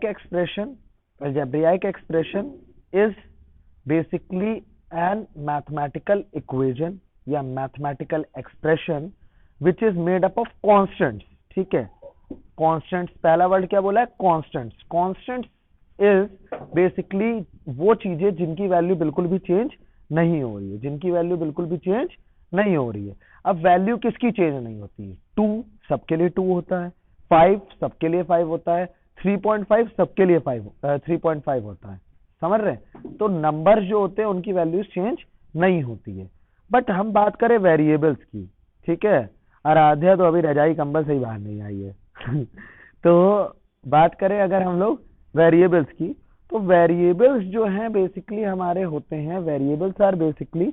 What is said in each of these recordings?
algebraic expression is basically an mathematical equation या mathematical expression which is made up of constants. ठीक है, constants, पहला word क्या बोला है? constants. Constants is basically वो चीजें जिनकी वैल्यू बिल्कुल भी चेंज नहीं हो रही है, जिनकी वैल्यू बिल्कुल भी चेंज नहीं हो रही है. अब वैल्यू किसकी चेंज नहीं होती है? 2 सबके लिए 2 होता है, 5 सबके लिए 5 होता है, 3.5 सबके लिए 3.5 होता है. समझ रहे हैं? तो नंबर्स जो होते हैं उनकी वैल्यूज चेंज नहीं होती है. बट हम बात करें वेरिएबल्स की, ठीक है, आराध्या तो अभी रजाई कंबल से ही बाहर नहीं आई है तो बात करें अगर हम लोग वेरिएबल्स की, तो वेरिएबल्स जो हैं बेसिकली हमारे होते हैं, वेरिएबल्स आर बेसिकली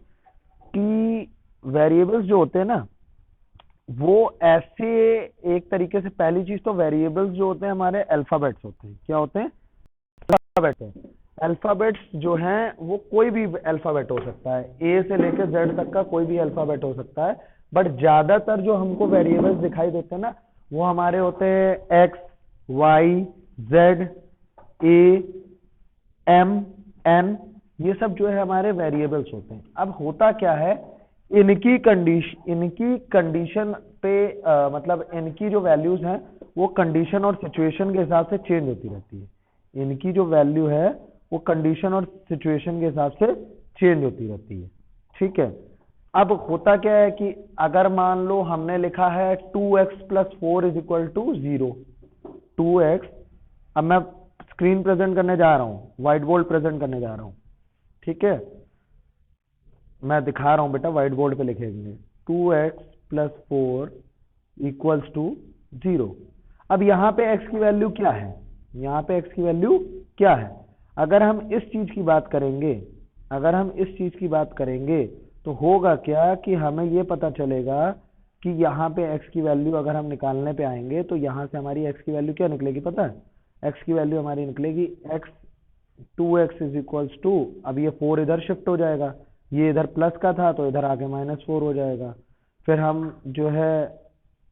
कि वेरिएबल्स जो होते हैं ना वो ऐसे, एक तरीके से पहली चीज तो वेरिएबल्स जो होते हैं हमारे अल्फाबेट्स होते हैं. क्या होते हैं? अल्फाबेट है. अल्फाबेट्स जो हैं वो कोई भी अल्फाबेट हो सकता है, ए से लेकर जेड तक का कोई भी अल्फाबेट हो सकता है. बट ज्यादातर जो हमको वेरिएबल्स दिखाई देते हैं ना वो हमारे होते हैं एक्स, वाई, जेड, ए, एम, एन, ये सब जो है हमारे वेरिएबल्स होते हैं. अब होता क्या है, इनकी कंडीशन पे मतलब इनकी जो वैल्यूज हैं वो कंडीशन और सिचुएशन के हिसाब से चेंज होती रहती है. इनकी जो वैल्यू है वो कंडीशन और सिचुएशन के हिसाब से चेंज होती रहती है. ठीक है. अब होता क्या है कि अगर मान लो हमने लिखा है 2x + 4 = 0, 2x, अब मैं स्क्रीन प्रेजेंट करने जा रहा हूं, व्हाइट बोर्ड प्रेजेंट करने जा रहा हूं. ठीक है, मैं दिखा रहा हूं बेटा, व्हाइट बोर्ड पे लिखेंगे 2x + 4 = 0. अब यहां पे x की वैल्यू क्या है? यहां पे x की वैल्यू क्या है? अगर हम इस चीज की बात करेंगे, तो होगा क्या कि हमें ये पता चलेगा कि यहाँ पे x की वैल्यू अगर हम निकालने पे आएंगे तो यहाँ से हमारी x की वैल्यू क्या निकलेगी पता है? x की वैल्यू हमारी निकलेगी x, 2x = अब ये 4 इधर शिफ्ट हो जाएगा, ये इधर प्लस का था तो इधर आके -4 हो जाएगा. फिर हम जो है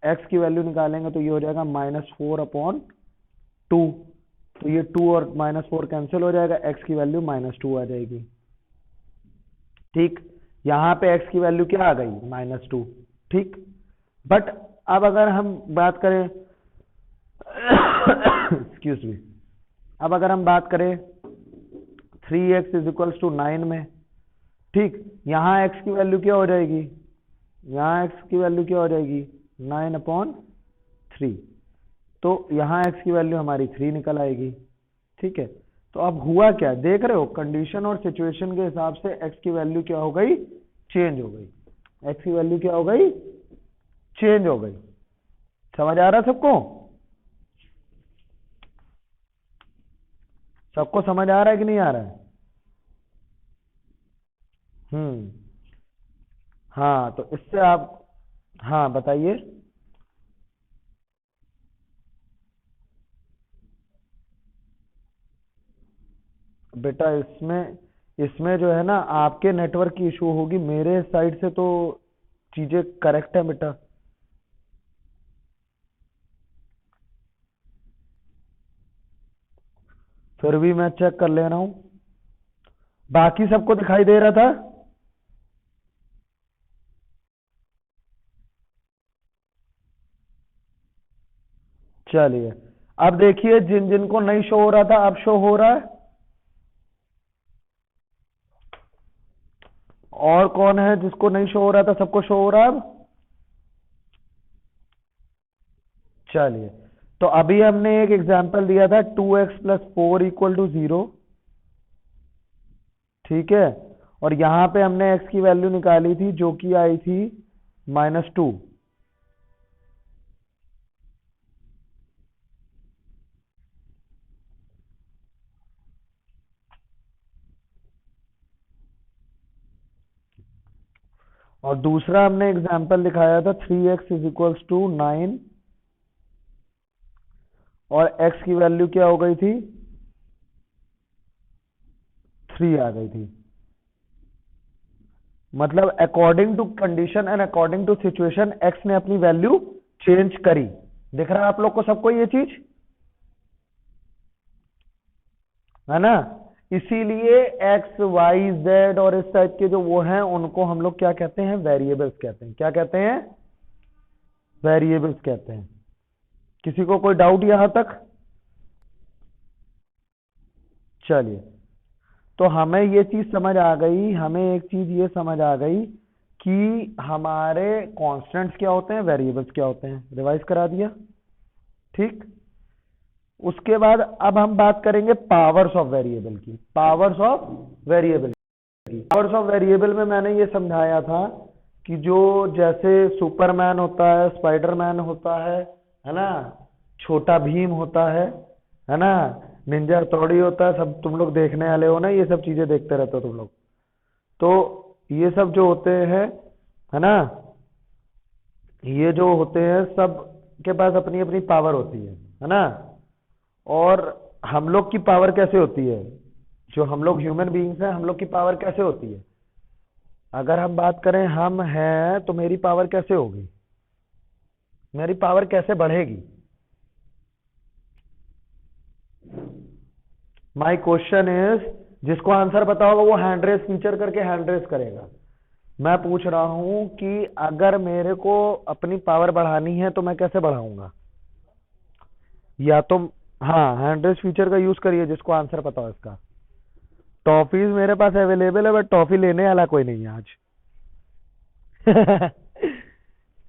x की वैल्यू निकालेंगे तो ये हो जाएगा -4/2, तो ये 2 और -4 कैंसिल हो जाएगा, x की वैल्यू -2 आ जाएगी. ठीक, यहाँ पे x की वैल्यू क्या आ गई? -2. ठीक. बट अब अगर हम बात करें एक्सक्यूज मी, अब अगर हम बात करें 3x = 9 में, ठीक, यहाँ x की वैल्यू क्या हो जाएगी? यहाँ x की वैल्यू क्या हो जाएगी? 9/3. तो यहाँ x की वैल्यू हमारी 3 निकल आएगी. ठीक है. तो अब हुआ क्या, देख रहे हो, कंडीशन और सिचुएशन के हिसाब से x की वैल्यू क्या हो गई? चेंज हो गई. x की वैल्यू क्या हो गई? चेंज हो गई. समझ आ रहा है सबको? सबको समझ आ रहा है कि नहीं आ रहा है? हाँ, तो इससे आप, हाँ बताइए. बेटा इसमें जो है ना आपके नेटवर्क की इशू होगी, मेरे साइड से तो चीजें करेक्ट है बेटा. फिर भी मैं चेक कर ले रहा हूं. बाकी सबको दिखाई दे रहा था? चलिए, अब देखिए जिन जिनको नहीं शो हो रहा था अब शो हो रहा है. और कौन है जिसको नहीं शो हो रहा था? सबको शो हो रहा है अब? चलिए, तो अभी हमने एक एग्जांपल दिया था 2x + 4 = 0. ठीक है, और यहां पे हमने x की वैल्यू निकाली थी जो कि आई थी -2. और दूसरा हमने एग्जांपल दिखाया था 3x = 9, और x की वैल्यू क्या हो गई थी? 3 आ गई थी. मतलब according to condition and according to situation x ने अपनी वैल्यू चेंज करी. दिख रहा है आप लोग को सबको ये चीज? है ना। इसीलिए एक्स वाई जेड और इस टाइप के जो वो हैं उनको हम लोग क्या कहते हैं, वेरिएबल्स कहते हैं। क्या कहते हैं, वेरिएबल्स कहते हैं। किसी को कोई डाउट यहां तक? चलिए, तो हमें ये चीज समझ आ गई, हमें एक चीज ये समझ आ गई कि हमारे कांस्टेंट्स क्या होते हैं, वेरिएबल्स क्या होते हैं। रिवाइज करा दिया, ठीक। उसके बाद अब हम बात करेंगे पावर्स ऑफ वेरिएबल की। पावर्स ऑफ वेरिएबल की, पावर्स ऑफ वेरिएबल में मैंने ये समझाया था कि जो जैसे सुपरमैन होता है, स्पाइडरमैन होता है ना, छोटा भीम होता है ना, निंजा हथौड़ी होता है, सब तुम लोग देखने वाले हो ना, ये सब चीजें देखते रहते हो तुम लोग। तो ये सब जो होते हैं, है ना, ये जो होते हैं सब के पास अपनी अपनी पावर होती है ना। और हम लोग की पावर कैसे होती है, जो हम लोग ह्यूमन बीइंग्स हैं, हम लोग की पावर कैसे होती है? अगर हम बात करें हम हैं तो मेरी पावर कैसे होगी, मेरी पावर कैसे बढ़ेगी? माय क्वेश्चन इज, जिसको आंसर पता होगा वो हैंड रेस फीचर करके हैंड रेस करेगा। मैं पूछ रहा हूं कि अगर मेरे को अपनी पावर बढ़ानी है तो मैं कैसे बढ़ाऊंगा? या तो हाँ, हैंड रेस फीचर का यूज करिए जिसको आंसर पता हो इसका। टॉफीज मेरे पास अवेलेबल है, बट टॉफी लेने वाला कोई नहीं है आज।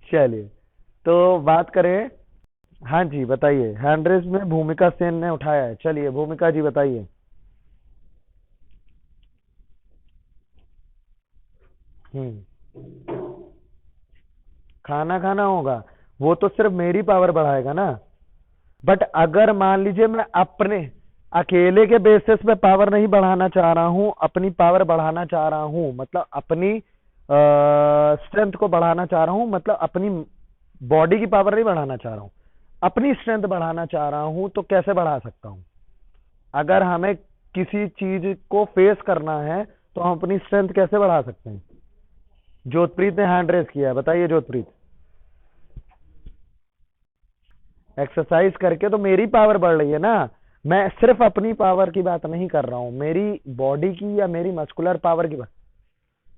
चलिए, तो बात करें। हाँ जी बताइए, हैंड रेस में भूमिका सेन ने उठाया है। चलिए भूमिका जी बताइए। हम्म, खाना खाना होगा, वो तो सिर्फ मेरी पावर बढ़ाएगा ना। बट अगर मान लीजिए मैं अपने अकेले के बेसिस पे पावर नहीं बढ़ाना चाह रहा हूं, अपनी पावर बढ़ाना चाह रहा हूं, मतलब अपनी स्ट्रेंथ को बढ़ाना चाह रहा हूं, मतलब अपनी बॉडी की पावर नहीं बढ़ाना चाह रहा हूं, अपनी स्ट्रेंथ बढ़ाना चाह रहा हूं, तो कैसे बढ़ा सकता हूं? अगर हमें किसी चीज को फेस करना है तो हम अपनी स्ट्रेंथ कैसे बढ़ा सकते हैं? जोतप्रीत ने हैंड रेस किया है, बताइए जोतप्रीत। एक्सरसाइज करके तो मेरी पावर बढ़ रही है ना। मैं सिर्फ अपनी पावर की बात नहीं कर रहा हूं, मेरी बॉडी की या मेरी मस्कुलर पावर की बात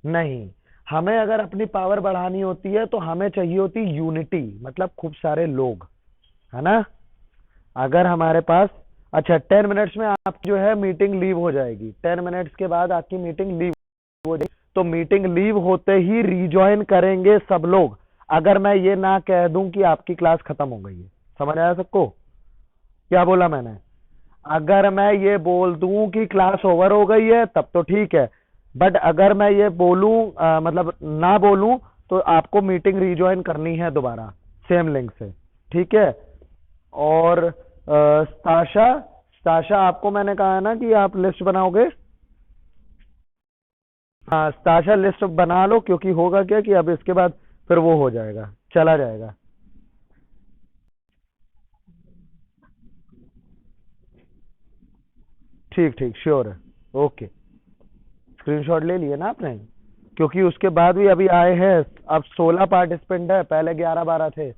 नहीं। हमें अगर अपनी पावर बढ़ानी होती है तो हमें चाहिए होती यूनिटी, मतलब खूब सारे लोग, है ना। अगर हमारे पास, अच्छा 10 मिनट्स में आप जो है मीटिंग लीव हो जाएगी, 10 मिनट्स के बाद आपकी मीटिंग लीव हो जाएगी, तो मीटिंग लीव होते ही रिज्वाइन करेंगे सब लोग। अगर मैं ये ना कह दूं कि आपकी क्लास खत्म हो गई है, समझ आया सबको क्या बोला मैंने? अगर मैं ये बोल दूं कि क्लास ओवर हो गई है तब तो ठीक है, बट अगर मैं ये बोलूं मतलब ना बोलूं, तो आपको मीटिंग रिज्वाइन करनी है दोबारा सेम लिंक से, ठीक है। और स्ताशा, स्ताशा आपको मैंने कहा है ना कि आप लिस्ट बनाओगे। हाँ स्ताशा लिस्ट बना लो, क्योंकि होगा क्या कि अब इसके बाद फिर वो हो जाएगा, चला जाएगा। ठीक ठीक श्योर है, ओके। स्क्रीनशॉट ले लिए ना आपने? क्योंकि उसके बाद भी अभी आए हैं, अब 16 पार्टिसिपेंट है, पहले 11-12 थे।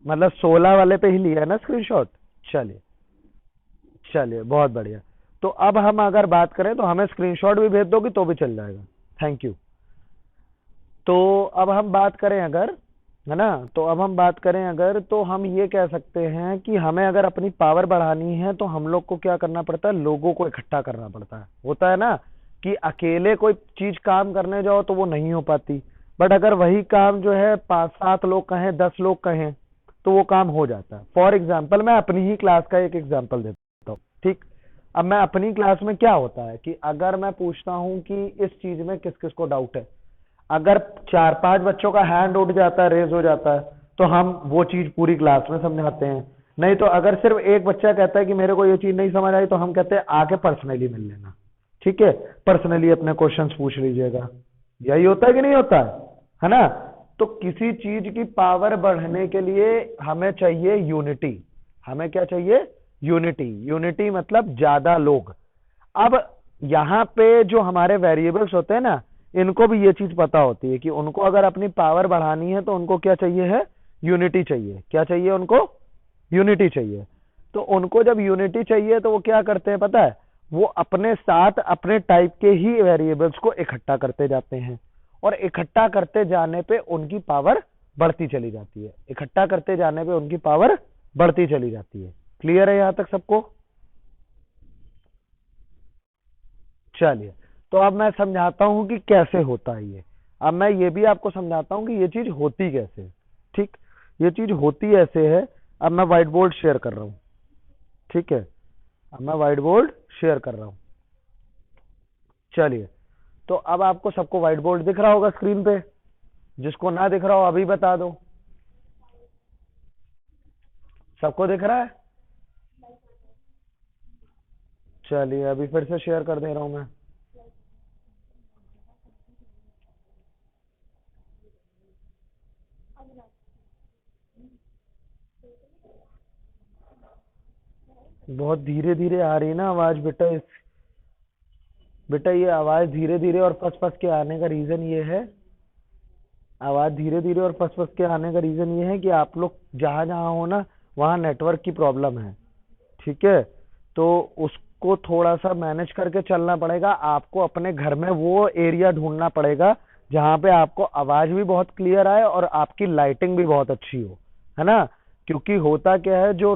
मतलब 16 वाले पे ही लिया है ना स्क्रीनशॉट। चलिए, चलिए बहुत बढ़िया। तो अब हम अगर बात करें तो हमें स्क्रीनशॉट भी भेज दोगे तो भी चल जाएगा, थैंक यू। तो अब हम बात करें अगर, है ना, तो अब हम बात करें अगर, तो हम ये कह सकते हैं कि हमें अगर अपनी पावर बढ़ानी है तो हम लोग को क्या करना पड़ता है, लोगों को इकट्ठा करना पड़ता है। होता है ना कि अकेले कोई चीज काम करने जाओ तो वो नहीं हो पाती, बट अगर वही काम जो है 5-7 लोग कहें, 10 लोग कहें, तो वो काम हो जाता है। फॉर एग्जाम्पल मैं अपनी ही क्लास का एक एग्जाम्पल देता हूँ, ठीक। अब मैं अपनी क्लास में क्या होता है कि अगर मैं पूछता हूं कि इस चीज में किस किस को डाउट है, अगर 4-5 बच्चों का हैंड उठ जाता है, रेज हो जाता है, तो हम वो चीज पूरी क्लास में समझाते हैं। नहीं तो अगर सिर्फ एक बच्चा कहता है कि मेरे को ये चीज नहीं समझ आई, तो हम कहते हैं आके पर्सनली मिल लेना, ठीक है, पर्सनली अपने क्वेश्चंस पूछ लीजिएगा। यही होता है कि नहीं होता है ना। तो किसी चीज की पावर बढ़ने के लिए हमें चाहिए यूनिटी। हमें क्या चाहिए? यूनिटी। यूनिटी मतलब ज्यादा लोग। अब यहाँ पे जो हमारे वेरिएबल्स होते हैं ना, इनको भी ये चीज पता होती है कि उनको अगर अपनी पावर बढ़ानी है तो उनको क्या चाहिए है? यूनिटी चाहिए। क्या चाहिए उनको? यूनिटी चाहिए। तो उनको जब यूनिटी चाहिए तो वो क्या करते हैं पता है, वो अपने साथ अपने टाइप के ही वेरिएबल्स को इकट्ठा करते जाते हैं, और इकट्ठा करते जाने पे उनकी पावर बढ़ती चली जाती है, इकट्ठा करते जाने पे उनकी पावर बढ़ती चली जाती है। क्लियर है यहां तक सबको? चलिए, तो अब मैं समझाता हूं कि कैसे होता है ये। अब मैं ये भी आपको समझाता हूं कि ये चीज होती कैसे है। ठीक, ये चीज होती ऐसे है। अब मैं व्हाइट बोर्ड शेयर कर रहा हूं। ठीक है, अब मैं व्हाइट बोर्ड शेयर कर रहा हूं। चलिए, तो अब आपको सबको व्हाइट बोर्ड दिख रहा होगा स्क्रीन पे। जिसको ना दिख रहा हो अभी बता दो। सबको दिख रहा है? चलिए, अभी फिर से शेयर कर दे रहा हूं मैं। बहुत धीरे धीरे आ रही ना आवाज बेटा। बेटा ये आवाज धीरे धीरे और फंस फंस के आने का रीजन ये है, आवाज धीरे धीरे और फंस फंस के आने का रीजन ये है कि आप लोग जहां जहां हो ना, वहां नेटवर्क की प्रॉब्लम है। ठीक है, तो उसको थोड़ा सा मैनेज करके चलना पड़ेगा आपको। अपने घर में वो एरिया ढूंढना पड़ेगा जहां पे आपको आवाज भी बहुत क्लियर आए और आपकी लाइटिंग भी बहुत अच्छी हो, है ना। क्योंकि होता क्या है, जो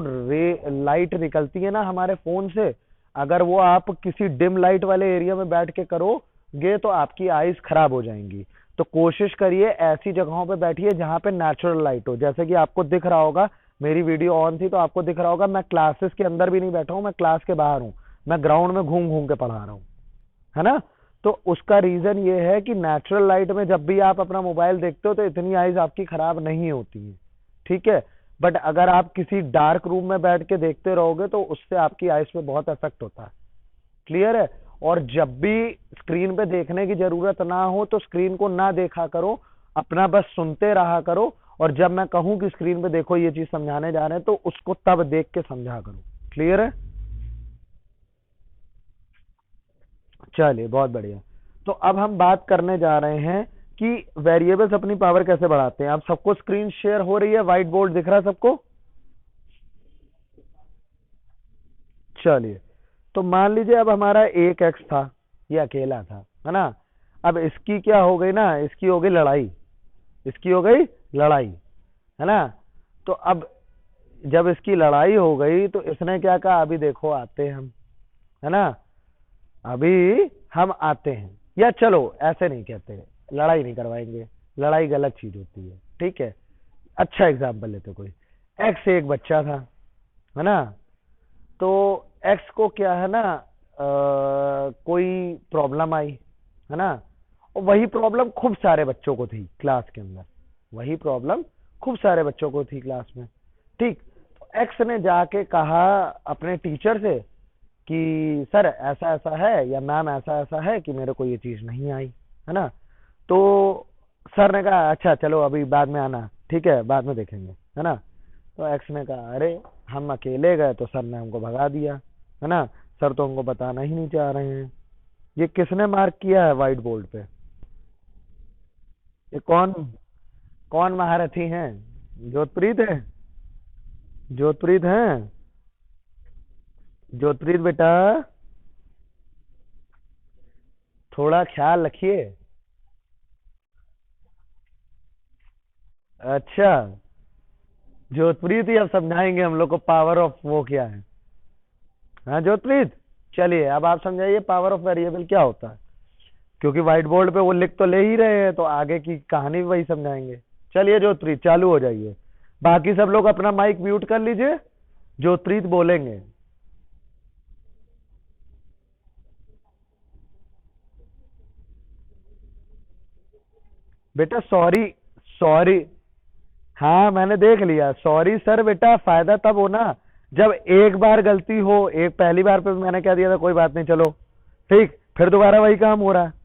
लाइट निकलती है ना हमारे फोन से, अगर वो आप किसी डिम लाइट वाले एरिया में बैठ के करोगे तो आपकी आईज खराब हो जाएंगी। तो कोशिश करिए ऐसी जगहों पे बैठिए जहां पे नेचुरल लाइट हो। जैसे कि आपको दिख रहा होगा, मेरी वीडियो ऑन थी तो आपको दिख रहा होगा मैं क्लासेस के अंदर भी नहीं बैठा हूं, मैं क्लास के बाहर हूं, मैं ग्राउंड में घूम घूम के पढ़ा रहा हूं, है ना। तो उसका रीजन ये है कि नेचुरल लाइट में जब भी आप अपना मोबाइल देखते हो तो इतनी आईज आपकी खराब नहीं होती है। ठीक है, बट अगर आप किसी डार्क रूम में बैठ के देखते रहोगे तो उससे आपकी आईज पे बहुत इफेक्ट होता है। क्लियर है? और जब भी स्क्रीन पे देखने की जरूरत ना हो तो स्क्रीन को ना देखा करो, अपना बस सुनते रहा करो। और जब मैं कहूं कि स्क्रीन पे देखो, ये चीज समझाने जा रहे हैं, तो उसको तब देख के समझा करो। क्लियर है? चलिए, बहुत बढ़िया। तो अब हम बात करने जा रहे हैं कि वेरिएबल्स अपनी पावर कैसे बढ़ाते हैं। अब सबको स्क्रीन शेयर हो रही है, व्हाइट बोर्ड दिख रहा है सबको? चलिए, तो मान लीजिए अब हमारा एक एक्स था, ये अकेला था, है ना। अब इसकी क्या हो गई ना, इसकी हो गई लड़ाई, इसकी हो गई लड़ाई, है ना। तो अब जब इसकी लड़ाई हो गई तो इसने क्या कहा, अभी देखो आते हैं हम, है ना, अभी हम आते हैं। या चलो ऐसे नहीं कहते, लड़ाई नहीं करवाएंगे, लड़ाई गलत चीज होती है। ठीक है, अच्छा एग्जाम्पल लेते कोई। एक्स से एक बच्चा था, है ना। तो एक्स को क्या है ना, कोई प्रॉब्लम आई, है ना। और वही प्रॉब्लम खूब सारे बच्चों को थी क्लास के अंदर, वही प्रॉब्लम खूब सारे बच्चों को थी क्लास में। ठीक, तो एक्स ने जाके कहा अपने टीचर से कि सर ऐसा ऐसा है, या मैम ऐसा ऐसा है कि मेरे को ये चीज नहीं आई, है ना। तो सर ने कहा अच्छा चलो अभी बाद में आना, ठीक है बाद में देखेंगे, है ना। तो एक्स ने कहा अरे हम अकेले गए तो सर ने हमको भगा दिया, है ना, सर तो हमको बताना ही नहीं चाह रहे हैं। ये किसने मार्क किया है व्हाइट बोर्ड पे? ये कौन कौन महारथी हैं? जोतप्रीत है? जोतप्रीत है? जोतप्रीत बेटा, थोड़ा ख्याल रखिए। अच्छा, जोतप्रीत ही अब समझाएंगे हम लोग को पावर ऑफ वो क्या है। हाँ जोतप्रीत, चलिए अब आप समझाइए पावर ऑफ वेरिएबल क्या होता है। क्योंकि व्हाइट बोर्ड पे वो लिख तो ले ही रहे हैं, तो आगे की कहानी भी वही समझाएंगे। चलिए जोतप्रीत चालू हो जाइए। बाकी सब लोग अपना माइक म्यूट कर लीजिए, जोतप्रीत बोलेंगे। बेटा सॉरी, सॉरी, हाँ मैंने देख लिया, सॉरी सर बेटा फायदा तब हो ना जब एक बार गलती हो। एक पहली बार पे मैंने कह दिया था कोई बात नहीं चलो, ठीक, फिर दोबारा वही काम हो रहा है।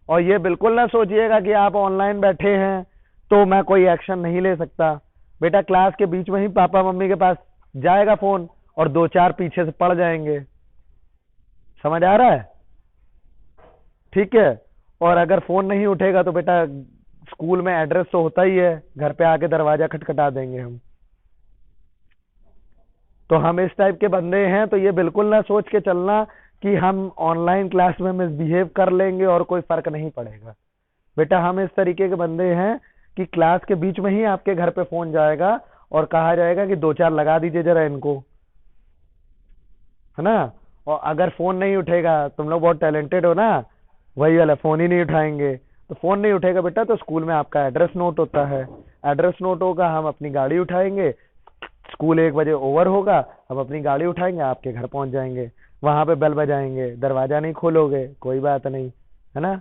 और ये बिल्कुल ना सोचिएगा कि आप ऑनलाइन बैठे हैं तो मैं कोई एक्शन नहीं ले सकता। बेटा क्लास के बीच में ही पापा मम्मी के पास जाएगा फोन और दो चार पीछे से पड़ जाएंगे। समझ आ रहा है? ठीक है, और अगर फोन नहीं उठेगा तो बेटा स्कूल में एड्रेस तो होता ही है, घर पे आके दरवाजा खटखटा देंगे हम। तो हम इस टाइप के बंदे हैं, तो ये बिल्कुल ना सोच के चलना कि हम ऑनलाइन क्लास में मिसबिहेव कर लेंगे और कोई फर्क नहीं पड़ेगा। बेटा हम इस तरीके के बंदे हैं कि क्लास के बीच में ही आपके घर पे फोन जाएगा और कहा जाएगा कि दो चार लगा दीजिए जरा इनको, है ना। और अगर फोन नहीं उठेगा, तुम लोग बहुत टैलेंटेड हो ना, वही वाला फोन ही नहीं उठाएंगे, तो फोन नहीं उठेगा बेटा तो स्कूल में आपका एड्रेस नोट होता है, एड्रेस नोट होगा, हम अपनी गाड़ी उठाएंगे, स्कूल 1 बजे ओवर होगा, हम अपनी गाड़ी उठाएंगे, आपके घर पहुंच जाएंगे, वहां पे बेल बजाएंगे, दरवाजा नहीं खोलोगे कोई बात नहीं, है ना,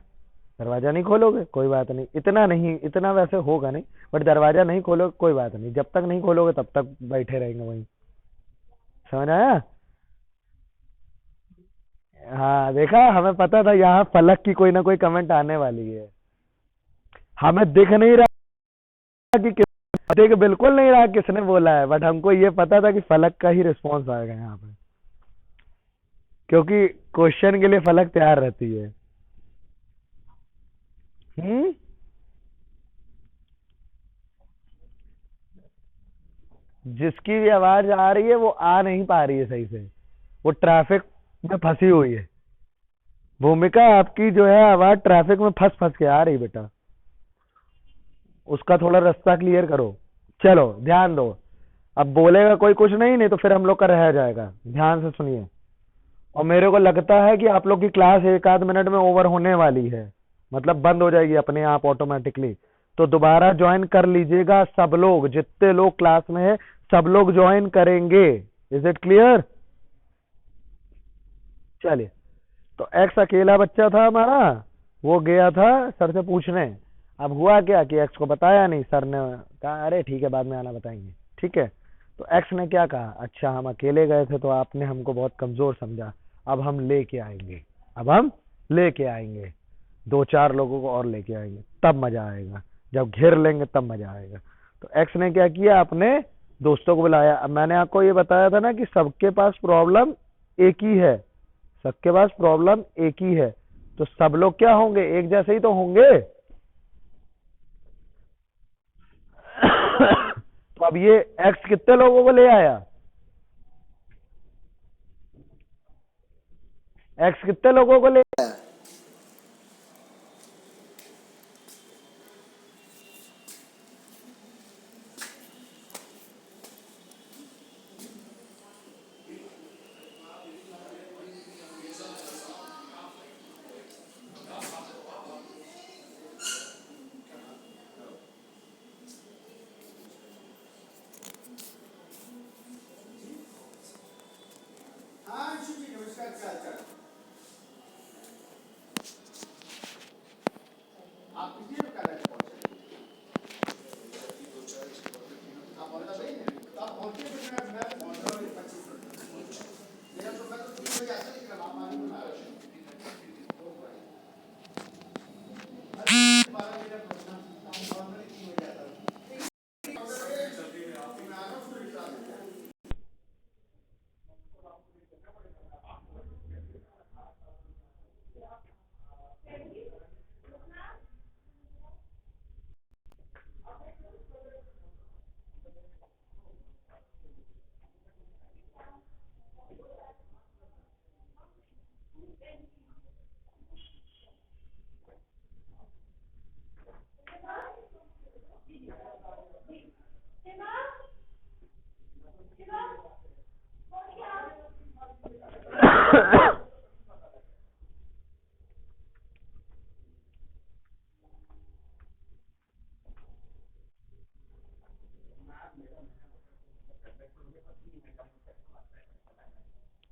दरवाजा नहीं खोलोगे कोई बात नहीं, इतना नहीं, इतना वैसे होगा नहीं, बट दरवाजा नहीं खोलोगे कोई बात नहीं, जब तक नहीं खोलोगे तब तक बैठे रहेंगे वहीं। समझ आया। हाँ देखा, हमें पता था यहाँ फलक की कोई ना कोई कमेंट आने वाली है। हमें दिख नहीं रहा कि देख बिल्कुल नहीं रहा किसने बोला है, बट हमको ये पता था कि फलक का ही रिस्पॉन्स आएगा यहाँ पे, क्योंकि क्वेश्चन के लिए फलक तैयार रहती है। हम्म। जिसकी भी आवाज आ रही है वो आ नहीं पा रही है सही से, वो ट्रैफिक में फंसी हुई है। भूमिका आपकी जो है आवाज ट्रैफिक में फंस फंस के आ रही बेटा, उसका थोड़ा रास्ता क्लियर करो। चलो ध्यान दो, अब बोलेगा कोई कुछ नहीं, नहीं तो फिर हम लोग का रह जाएगा। ध्यान से सुनिए, और मेरे को लगता है कि आप लोग की क्लास 1 आध मिनट में ओवर होने वाली है, मतलब बंद हो जाएगी अपने आप ऑटोमेटिकली। तो दोबारा ज्वाइन कर लीजिएगा सब लोग, जितने लोग क्लास में है सब लोग ज्वाइन करेंगे। Is it clear. चलिए, तो एक्स अकेला बच्चा था हमारा, वो गया था सर से पूछने। अब हुआ क्या कि एक्स को बताया नहीं, सर ने कहा अरे ठीक है बाद में आना बताएंगे, ठीक है। तो एक्स ने क्या कहा, अच्छा हम अकेले गए थे तो आपने हमको बहुत कमजोर समझा, अब हम लेके आएंगे, अब हम लेके आएंगे, 2 4 लोगों को और लेके आएंगे, तब मजा आएगा, जब घेर लेंगे तब मजा आएगा। तो एक्स ने क्या किया, अपने दोस्तों को बुलाया। अब मैंने आपको ये बताया था ना कि सबके पास प्रॉब्लम एक ही है, सबके पास प्रॉब्लम एक ही है, तो सब लोग क्या होंगे, एक जैसे ही तो होंगे। तो अब ये एक्स कितने लोगों को ले आया, एक्स कितने लोगों को ले आया।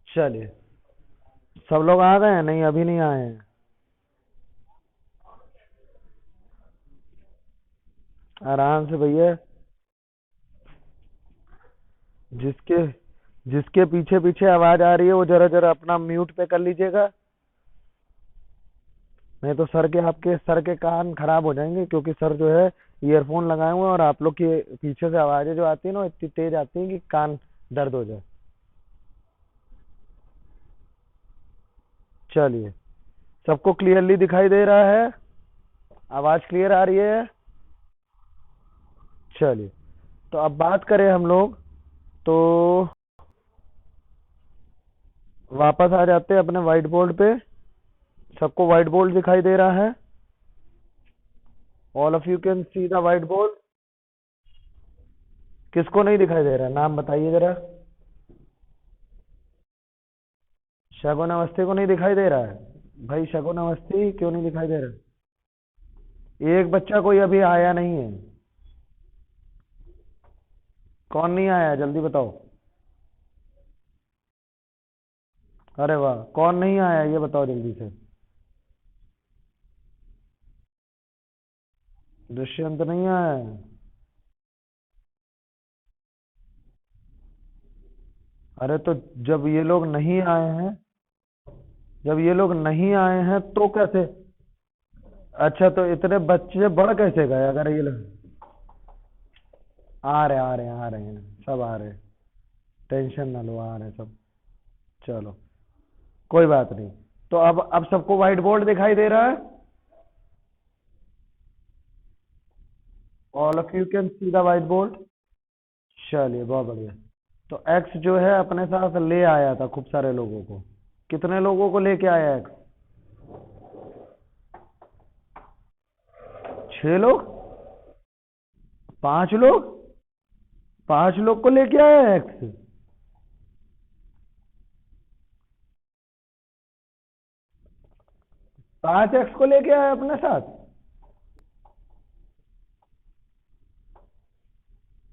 चलिए, सब लोग आ गए हैं, नहीं अभी नहीं आए हैं, आराम से भैया, जिसके जिसके पीछे पीछे आवाज आ रही है वो जरा जरा अपना म्यूट पे कर लीजिएगा, नहीं तो सर के, आपके सर के कान खराब हो जाएंगे, क्योंकि सर जो है ईयरफोन लगाए हुए हैं और आप लोग के पीछे से आवाजें जो आती है ना इतनी तेज आती है कि कान दर्द हो जाए। चलिए, सबको क्लियरली दिखाई दे रहा है, आवाज क्लियर आ रही है। चलिए, तो अब बात करें हम लोग, तो वापस आ जाते हैं अपने व्हाइट बोर्ड पे। सबको व्हाइट बोर्ड दिखाई दे रहा है? All of you can see the white board. किसको नहीं दिखाई दे रहा है, नाम बताइए जरा। शगुन अवस्थी को नहीं दिखाई दे रहा है भाई? शगुन अवस्थी क्यों नहीं दिखाई दे रहा? एक बच्चा कोई अभी आया नहीं है। कौन नहीं आया, जल्दी बताओ। अरे वाह, कौन नहीं आया ये बताओ जल्दी से। दुष्यंत नहीं आया है? अरे तो जब ये लोग नहीं आए हैं, जब ये लोग नहीं आए हैं तो कैसे? अच्छा, तो इतने बच्चे बढ़ कैसे गए अगर ये लोग? आ रहे हैं, सब आ रहे हैं। टेंशन ना लो, आ रहे हैं सब। चलो, कोई बात नहीं। तो अब सबको व्हाइट बोर्ड दिखाई दे रहा है? All of you can see the white board. चलिए, बहुत बढ़िया। तो एक्स जो है अपने साथ ले आया था खूब सारे लोगों को। कितने लोगों को लेके आया एक्स? 6 लोग? 5 लोग? 5 लोग को लेके आया एक्स? 5 एक्स को लेके आया अपने साथ?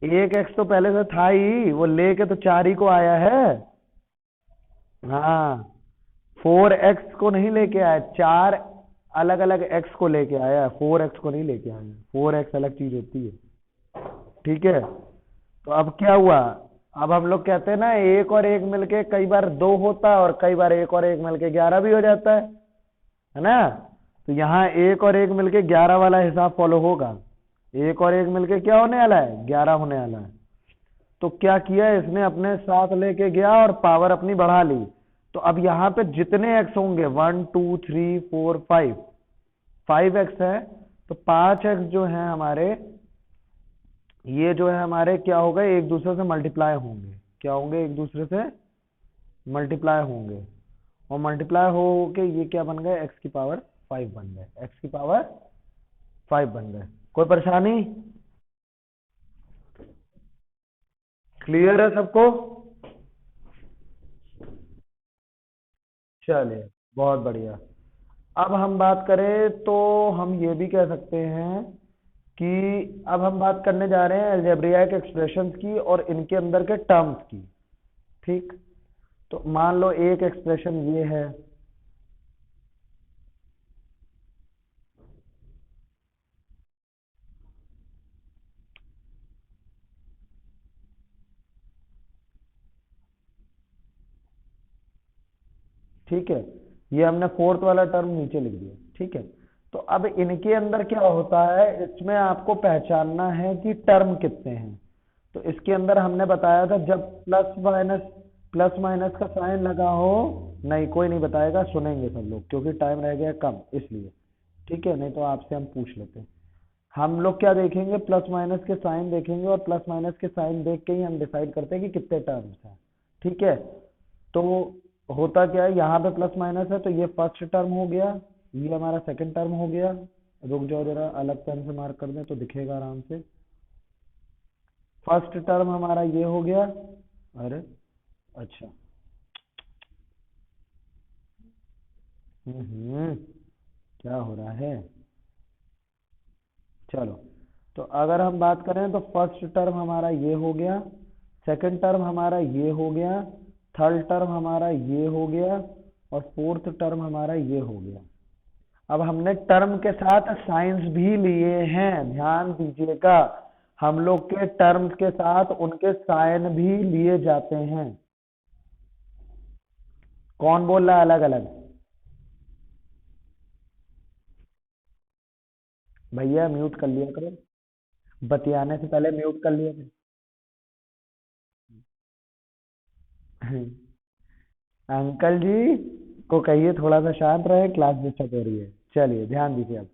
एक एक्स तो पहले से था ही, वो लेके तो 4 ही को आया है। हाँ, 4 एक्स को नहीं लेके आया, 4 अलग अलग एक्स को लेके आया, 4 एक्स को नहीं लेके आया। 4 एक्स अलग चीज होती है। ठीक है। तो अब क्या हुआ? अब हम लोग कहते हैं ना, एक और एक मिलके कई बार 2 होता है, और कई बार एक और एक मिलके 11 भी हो जाता है ना? तो यहाँ एक और एक मिलके 11 वाला हिसाब फॉलो होगा। एक और एक मिलके क्या होने वाला है? 11 होने वाला है। तो क्या किया इसने, अपने साथ लेके गया और पावर अपनी बढ़ा ली। तो अब यहाँ पे जितने एक्स होंगे, 1 2 3 4 5, 5 एक्स है। तो 5 एक्स जो है हमारे, ये जो है हमारे क्या हो गए, एक दूसरे से मल्टीप्लाई होंगे। क्या होंगे? एक दूसरे से मल्टीप्लाई होंगे। और मल्टीप्लाई हो के ये क्या बन गए? एक्स की पावर 5 बन गए। एक्स की पावर 5 बन गए। कोई परेशानी? क्लियर है सबको? चलिए, बहुत बढ़िया। अब हम बात करें तो हम ये भी कह सकते हैं कि अब हम बात करने जा रहे हैं अलजेब्रियाइक एक्सप्रेशंस की और इनके अंदर के टर्म्स की। ठीक। तो मान लो एक एक्सप्रेशन ये है। ठीक है। ये हमने फोर्थ वाला टर्म नीचे लिख दिया। ठीक है। तो अब इनके अंदर क्या होता है, इसमें आपको पहचानना है कि टर्म कितने हैं। तो इसके अंदर हमने बताया था, जब प्लस माइनस का साइन लगा हो। नहीं, कोई नहीं बताएगा, सुनेंगे सब लोग, क्योंकि टाइम रह गया कम इसलिए। ठीक है, नहीं तो आपसे हम पूछ लेते हैं। हम लोग क्या देखेंगे, प्लस माइनस के साइन देखेंगे, और प्लस माइनस के साइन देख के ही हम डिसाइड करते हैं कि कितने टर्म्स हैं। ठीक है। तो होता क्या है, यहाँ पे प्लस माइनस है, तो ये फर्स्ट टर्म हो गया, ये हमारा सेकंड टर्म हो गया। रुक जाओ जरा, अलग पेन से मार्क कर दें तो दिखेगा आराम से। फर्स्ट टर्म हमारा ये हो गया। अरे, अच्छा। हम्म, क्या हो रहा है? चलो, तो अगर हम बात करें तो फर्स्ट टर्म हमारा ये हो गया, सेकंड टर्म हमारा ये हो गया, थर्ड टर्म हमारा ये हो गया, और फोर्थ टर्म हमारा ये हो गया। अब हमने टर्म के साथ साइंस भी लिए हैं, ध्यान दीजिएगा। हम लोग के टर्म्स के साथ उनके साइन भी लिए जाते हैं। कौन बोल रहा है अलग अलग? भैया म्यूट कर लिया करो, बतियाने से पहले म्यूट कर लिया करो। अंकल जी को कहिए थोड़ा सा शांत रहे, क्लास डिस्टर्ब हो रही है। चलिए, ध्यान दीजिए अब।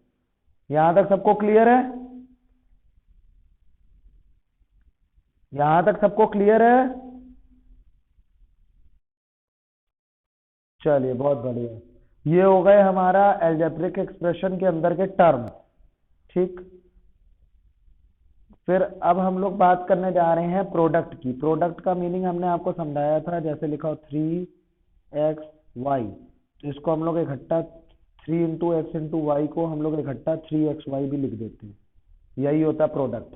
यहाँ तक सबको क्लियर है? यहाँ तक सबको क्लियर है? चलिए बहुत बढ़िया। ये हो गए हमारा एल्जेब्रिक एक्सप्रेशन के अंदर के टर्म। ठीक, फिर अब हम लोग बात करने जा रहे हैं प्रोडक्ट की। प्रोडक्ट का मीनिंग हमने आपको समझाया था, जैसे लिखा हो 3xy, तो इसको हम लोग इकट्ठा 3 × x × y को हम लोग इकट्ठा 3xy भी लिख देते हैं। यही होता है प्रोडक्ट।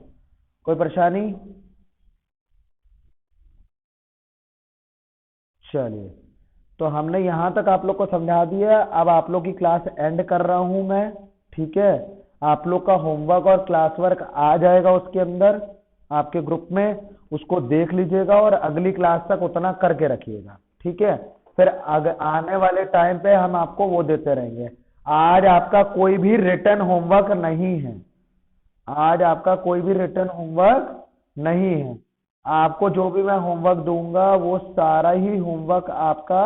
कोई परेशानी? चलिए, तो हमने यहाँ तक आप लोग को समझा दिया। अब आप लोग की क्लास एंड कर रहा हूँ मैं। ठीक है, आप लोग का होमवर्क और क्लास वर्क आ जाएगा उसके अंदर आपके ग्रुप में, उसको देख लीजिएगा और अगली क्लास तक उतना करके रखिएगा। ठीक है, फिर आने वाले टाइम पे हम आपको वो देते रहेंगे। आज आपका कोई भी रिटर्न होमवर्क नहीं है। आज आपका कोई भी रिटर्न होमवर्क नहीं है। आपको जो भी मैं होमवर्क दूंगा वो सारा ही होमवर्क आपका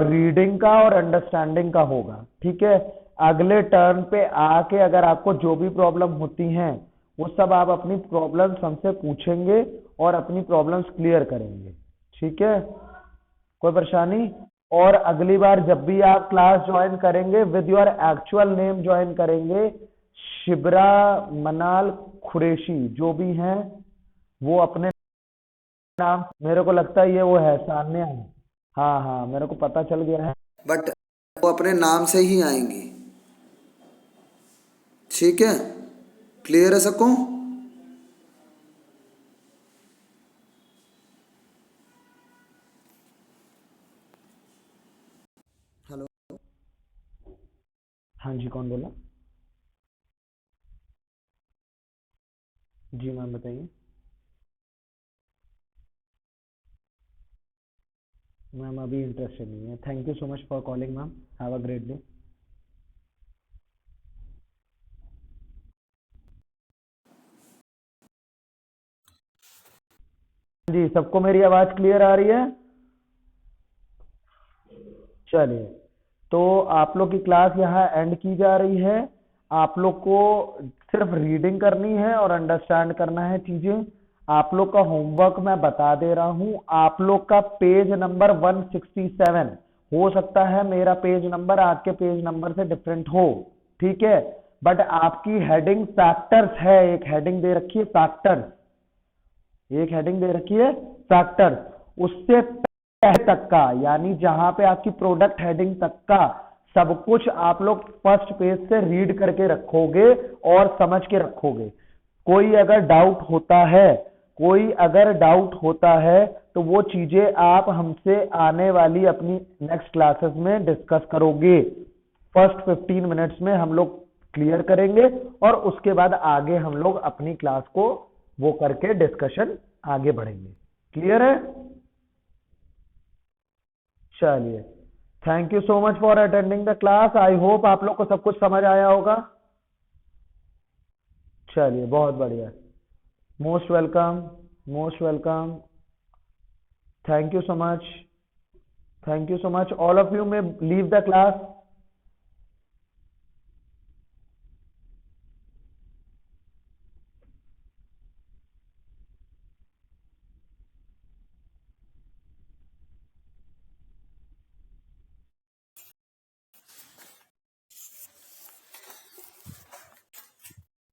रीडिंग का और अंडरस्टैंडिंग का होगा। ठीक है, अगले टर्न पे आके अगर आपको जो भी प्रॉब्लम होती हैं वो सब आप अपनी प्रॉब्लम्स हमसे पूछेंगे और अपनी प्रॉब्लम्स क्लियर करेंगे। ठीक है, कोई परेशानी? और अगली बार जब भी आप क्लास ज्वाइन करेंगे with your actual name join करेंगे। शिब्रा मनाल कुरैशी जो भी हैं वो अपने नाम, मेरे को लगता है ये वो है सान्या है। हाँ हाँ, मेरे को पता चल गया है। बट वो अपने नाम से ही आएंगी। ठीक है, क्लियर है सबको? हेलो। हाँ जी, कौन बोला? जी मैम बताइए। मैम अभी इंटरेस्टेड नहीं है। Thank you so much for calling ma'am. Have a great day. जी, सबको मेरी आवाज क्लियर आ रही है? चलिए, तो आप लोग की क्लास यहाँ एंड की जा रही है। आप लोग को सिर्फ रीडिंग करनी है और अंडरस्टैंड करना है चीजें। आप लोग का होमवर्क मैं बता दे रहा हूँ। आप लोग का पेज नंबर 167 हो सकता है मेरा पेज नंबर आपके पेज नंबर से डिफरेंट हो। ठीक है, बट आपकी हेडिंग फैक्टर्स है, एक हेडिंग दे रखी है फैक्टर्स, एक हेडिंग दे रखी है फैक्टर्स। उससे पहले तक का, यानी जहां पे आपकी प्रोडक्ट हेडिंग तक का सब कुछ आप लोग फर्स्ट पेज से रीड करके रखोगे और समझ के रखोगे। कोई अगर डाउट होता है, कोई अगर डाउट होता है तो वो चीजें आप हमसे आने वाली अपनी नेक्स्ट क्लासेस में डिस्कस करोगे। फर्स्ट 15 मिनट्स में हम लोग क्लियर करेंगे और उसके बाद आगे हम लोग अपनी क्लास को वो करके डिस्कशन आगे बढ़ेंगे। क्लियर है? चलिए, thank you so much for attending the class. I hope आप लोग को सब कुछ समझ आया होगा। चलिए, बहुत बढ़िया। Most welcome, most welcome. Thank you so much, thank you so much. All of you may leave the class.